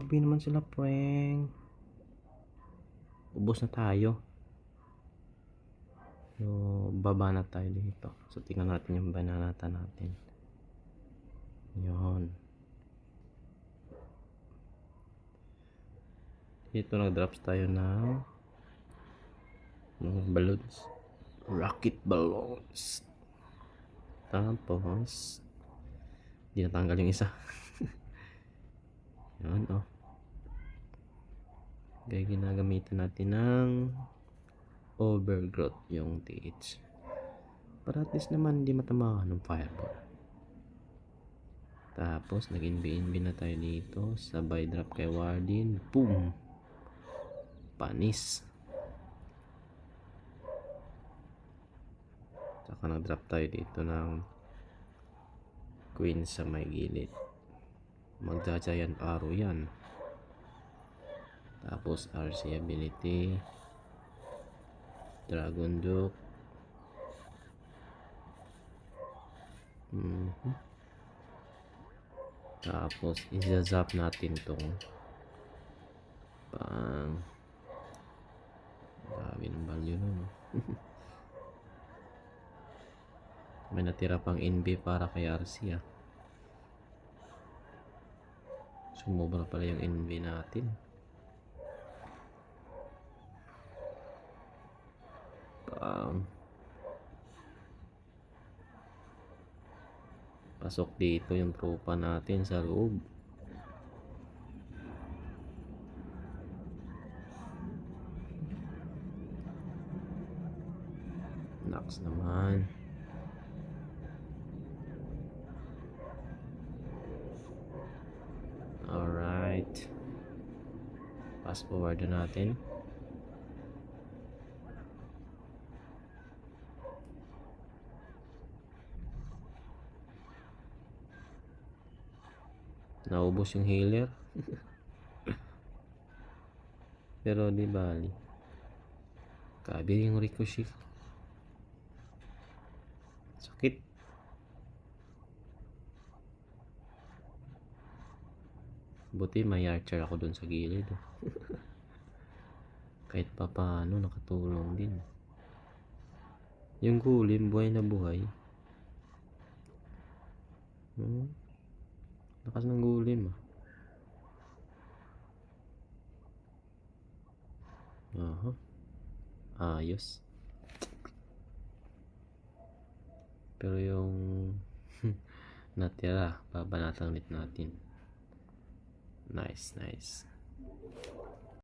Grabe naman sila, prank. Ubos na tayo. So, baba na tayo dito. So, tingnan natin yung bananata natin. Yun. Dito nag-drops tayo ng mga balloons. Rocket balloons. Tapos, di natanggal yung isa. Yan, oh. Kaya ginagamitan natin ng overgrowth yung TH. Para at least naman hindi matamaan ng fireball. Tapos, nag-NB na tayo dito. Sabay drop kay Wardin. Boom! Panis. Saka nag-drop tayo dito ng Queen sa may gilid. Magja-giant arrow yan. Tapos RC ability, Dragon Duke. Tapos i-zap natin tong pang dami ng value nun. May natira pang NB para kay RC ah. Sumobra pala yung NB natin. Pasok dito yung tropa natin sa loob. Naks naman. Alright. Fast forward na natin. Naubos yung healer. Pero di bali. Kabi yung ricochet. Sakit. Buti may archer ako dun sa gilid. Kahit pa paano nakatulong din. Yung gulim buhay na buhay. Lakas ng gulim ah. Aha. Ayos. Pero yung natira, babanatan ulit natin. Nice.